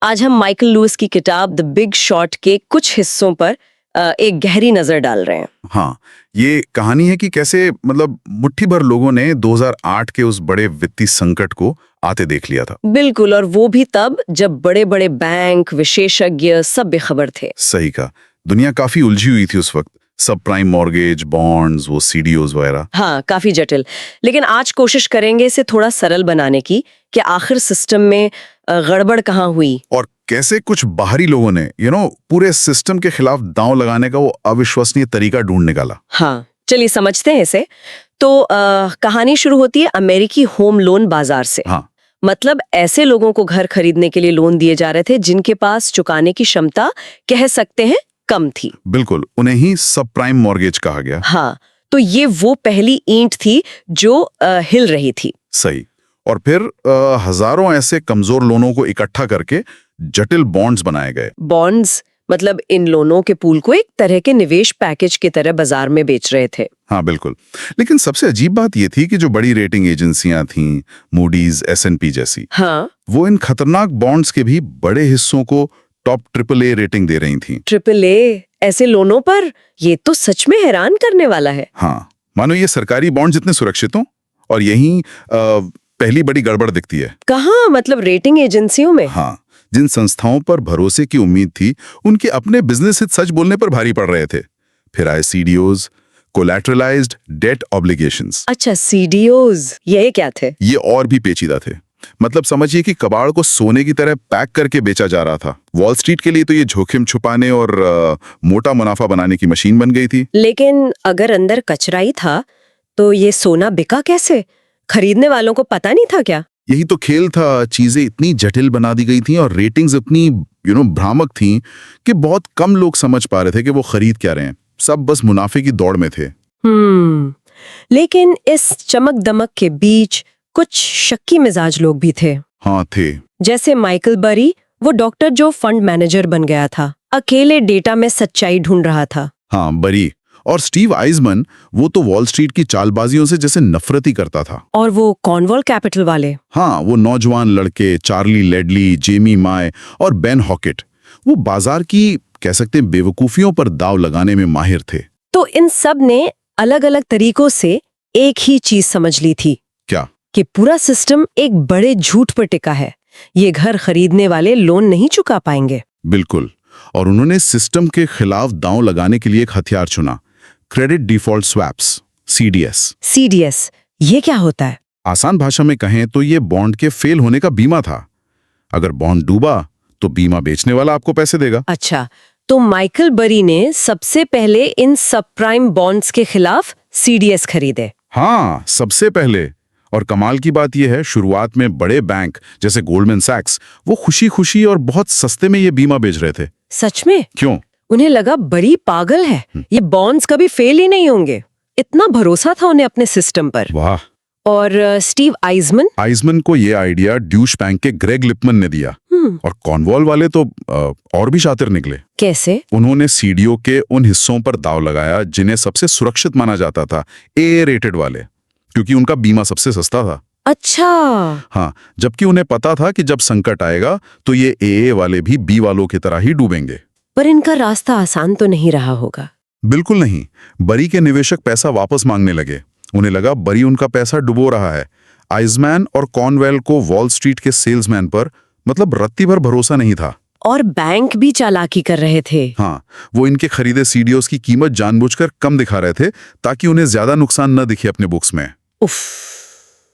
आज हम Michael Louis की किताब द बिग शॉर्ट के कुछ हिस्सों पर एक गहरी नजर डाल रहे हैं। हाँ, ये कहानी है कि कैसे मुट्ठी भर लोगों ने 2008 के उस बड़े वित्तीय संकट को आते देख लिया था। बिल्कुल, और वो भी तब जब बड़े बड़े बैंक, विशेषज्ञ सब बेखबर थे। सही कहा, दुनिया काफी उलझी हुई थी उस वक्त। सब प्राइम मॉर्गेज, बॉन्ड्स, वो सीडीओज वगैरह। हाँ, काफी जटिल। लेकिन आज कोशिश करेंगे इसे थोड़ा सरल बनाने की कि आखिर सिस्टम में गड़बड़ कहाँ हुई और कैसे कुछ बाहरी लोगों ने पूरे सिस्टम के खिलाफ दांव लगाने का वो अविश्वसनीय तरीका ढूंढ निकाला। हाँ, चलिए समझते हैं इसे। तो कहानी शुरू होती है अमेरिकी होम लोन बाजार से। हाँ, मतलब ऐसे लोगों को घर खरीदने के लिए लोन दिए जा रहे थे जिनके पास चुकाने की क्षमता कह सकते हैं कम थी। बिल्कुल, उन्हें ही सब प्राइम मॉर्गेज कहा गया। हाँ, तो ये वो पहली ईंट थी जो हिल रही थी। सही। और फिर हजारों ऐसे कमजोर लोनों को इकट्ठा करके जटिल बॉन्ड्स बनाए गए। बॉन्ड्स मतलब इन लोनों के पूल को एक तरह के निवेश पैकेज की तरह बाजार में बेच रहे थे। हाँ बिल्कुल, लेकिन सबसे अजीब बात ये थी कि जो बड़ी रेटिंग एजेंसियां थीं, मूडीज, S&P जैसी, हाँ, वो इन खतरनाक बॉन्ड्स के भी बड़े हिस्सों को टॉप AAA रेटिंग दे रही थीं। AAA ऐसे लोनों पर? ये तो सच में हैरान करने वाला है। हाँ, मानो ये सरकारी बॉन्ड जितने सुरक्षित हों, और यही पहली बड़ी गड़बड़ दिखती है। कहाँ, मतलब रेटिंग एजेंसियों में? हाँ, जिन संस्थाओं पर भरोसे की उम्मीद थी, उनके अपने बिजनेस हित सच बोलने पर भारी पड़ रहे थे। फिर आए CDOs, कोलैटरलाइज्ड डेट ऑब्लिगेशंस। अच्छा, CDOs ये क्या थे? ये और भी पेचीदा थे। मतलब समझिए कि कबाड़ को सोने की तरह पैक करके बेचा जा रहा था। वॉल स्ट्रीट के लिए तो ये जोखिम छुपाने और मोटा मुनाफा बनाने की मशीन बन गई थी। लेकिन अगर अंदर कचरा ही था तो ये सोना बिका कैसे? खरीदने वालों को पता नहीं था क्या? यही तो खेल था। चीजें इतनी जटिल बना दी गई थी और रेटिंग्स इतनी भ्रामक थी कि बहुत कम लोग समझ पा रहे थे कि वो खरीद क्या रहे हैं। सब बस मुनाफे की दौड़ में थे। लेकिन इस चमक दमक के बीच कुछ शक्की मिजाज लोग भी थे। हाँ थे। जैसे माइकल बरी, वो डॉक्टर जो फंड मैनेजर बन गया था, अकेले डेटा में सच्चाई ढूंढ रहा था। हाँ, बरी। और स्टीव आइजमन, वो तो वॉल स्ट्रीट की चालबाजियों से जैसे नफरत ही करता था। और वो कॉर्नवॉल कैपिटल वाले? हाँ, वो नौजवान लड़के चार्ली लेडली, जेमी माय और बेन हॉकेट, वो बाजार की कह सकते हैं बेवकूफियों पर दाव लगाने में माहिर थे। तो इन सब ने अलग अलग तरीकों से एक ही चीज समझ ली थी। क्या? कि पूरा सिस्टम एक बड़े झूठ पर टिका है। ये घर खरीदने वाले लोन नहीं चुका पाएंगे। बिल्कुल। और उन्होंने सिस्टम के खिलाफ दांव लगाने के लिए एक हथियार चुना, क्रेडिट डिफॉल्ट स्वैप्स, CDS। ये क्या होता है? आसान भाषा में कहें तो ये बॉन्ड के फेल होने का बीमा था। अगर बॉन्ड डूबा तो बीमा बेचने वाला आपको पैसे देगा। अच्छा, तो माइकल बरी ने सबसे पहले इन सब प्राइम बॉन्ड्स के खिलाफ CDS खरीदे। हाँ, सबसे पहले। और कमाल की बात यह है, शुरुआत में बड़े बैंक जैसे गोल्डमैन सैक्स, वो खुशी खुशी और बहुत सस्ते में ये बीमा बेच रहे थे। सच में? क्यों? उन्हें लगा बड़ी पागल है, ये बॉन्ड्स कभी फेल ही नहीं होंगे। इतना भरोसा था उन्हें अपने सिस्टम पर। वाह। और स्टीव आइजमन को ये आइडिया ड्यूश बैंक के ग्रेग लिपमन ने दिया। और कॉर्नवॉल वाले तो और भी शातिर निकले। कैसे? उन्होंने CDO के उन हिस्सों पर दाव लगाया जिन्हें सबसे सुरक्षित माना जाता था, AA रेटेड वाले, क्योंकि उनका बीमा सबसे सस्ता था। अच्छा। हाँ, जबकि उन्हें पता था कि जब संकट आएगा तो ये AA वाले भी B वालों की तरह ही डूबेंगे। पर इनका रास्ता आसान तो नहीं रहा होगा। बिल्कुल नहीं। बरी के निवेशक पैसा वापस मांगने लगे। उन्हें लगा बरी उनका पैसा डुबो रहा है। आइजमैन और कॉर्नवेल को वॉल स्ट्रीट के सेल्समैन पर रत्ती भर भरोसा नहीं था। और बैंक भी चालाकी कर रहे थे। हाँ, वो इनके खरीदे CDOs की कीमत जानबूझकर कम दिखा रहे थे ताकि उन्हें ज्यादा नुकसान न दिखे अपने बुक्स में। उफ।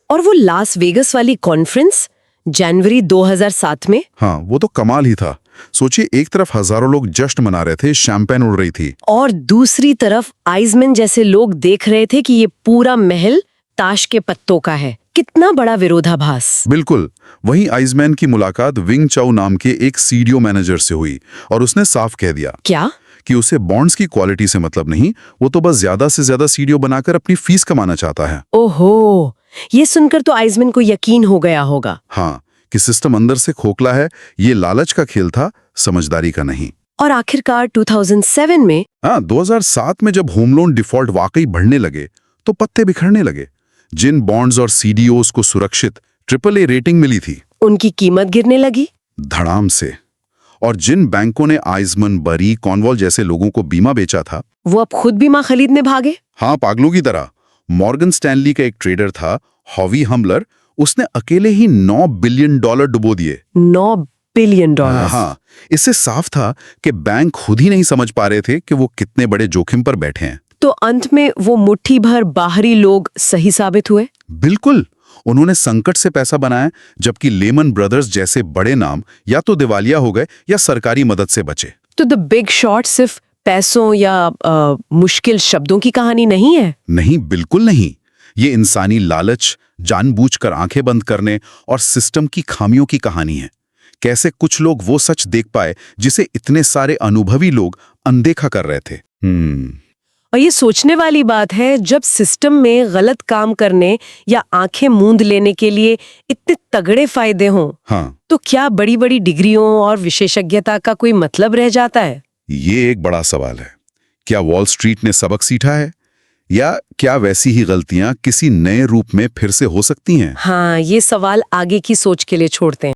और वो लास वेगस वाली कॉन्फ्रेंस जनवरी 2007 में? हाँ, वो तो कमाल ही था। सोचिए, एक तरफ हजारों लोग जश्न मना रहे थे, शैंपेन उड़ रही थी, और दूसरी तरफ आइजमैन जैसे लोग देख रहे थे कि ये पूरा महल ताश के पत्तों का है। कितना बड़ा विरोधाभास। बिल्कुल। वहीं आइजमैन की मुलाकात विंग चाउ नाम के एक CDO मैनेजर से हुई और उसने साफ कह दिया क्या? कि उसे बॉन्ड्स की क्वालिटी से मतलब नहीं, वो तो बस ज्यादा से ज्यादा CDO बनाकर अपनी फीस कमाना चाहता है। ओहो, ये सुनकर तो आइजमैन को यकीन हो गया होगा। हाँ, कि सिस्टम अंदर से खोखला है। ये लालच का खेल था, समझदारी का नहीं। और आखिरकार 2007 में? हाँ, 2007 में जब होम लोन डिफॉल्ट वाकई बढ़ने लगे तो पत्ते बिखरने लगे। जिन बॉन्ड्स और CDOs को सुरक्षित AAA रेटिंग मिली थी, उनकी कीमत गिरने लगी। धड़ाम से। और जिन बैंकों ने आइजमन, बरी, कॉर्नवॉल जैसे लोगों को बीमा बेचा था, वो अब खुद बीमा खरीदने भागे। हाँ, पागलों की तरह। मॉर्गन स्टैनली का एक ट्रेडर था, हॉवी हमलर, उसने अकेले ही $9 बिलियन डुबो दिए। $9 बिलियन। हाँ, इससे साफ था कि बैंक खुद ही नहीं समझ पा रहे थे कि वो कितने बड़े जोखिम पर बैठे हैं। तो अंत में वो मुट्ठी भर बाहरी लोग सही साबित हुए। बिल्कुल, उन्होंने संकट से पैसा बनाया, जबकि लेमन ब्रदर्स जैसे बड़े नाम या तो दिवालिया हो गए या सरकारी मदद से बचे। तो द बिग शॉर्ट सिर्फ पैसों या मुश्किल शब्दों की कहानी नहीं है। नहीं, बिल्कुल नहीं। ये इंसानी लालच, जानबूझकर आंखें बंद करने और सिस्टम की खामियों की कहानी है। कैसे कुछ लोग वो सच देख पाए जिसे इतने सारे अनुभवी लोग अनदेखा कर रहे थे। और ये सोचने वाली बात है, जब सिस्टम में गलत काम करने या आंखें मूंद लेने के लिए इतने तगड़े फायदे हों, हाँ, तो क्या बड़ी बड़ी डिग्रियों और विशेषज्ञता का कोई मतलब रह जाता है? ये एक बड़ा सवाल है। क्या वॉल स्ट्रीट ने सबक सीखा है, या क्या वैसी ही गलतियां किसी नए रूप में फिर से हो सकती हैं? हाँ, ये सवाल आगे की सोच के लिए छोड़ते हैं।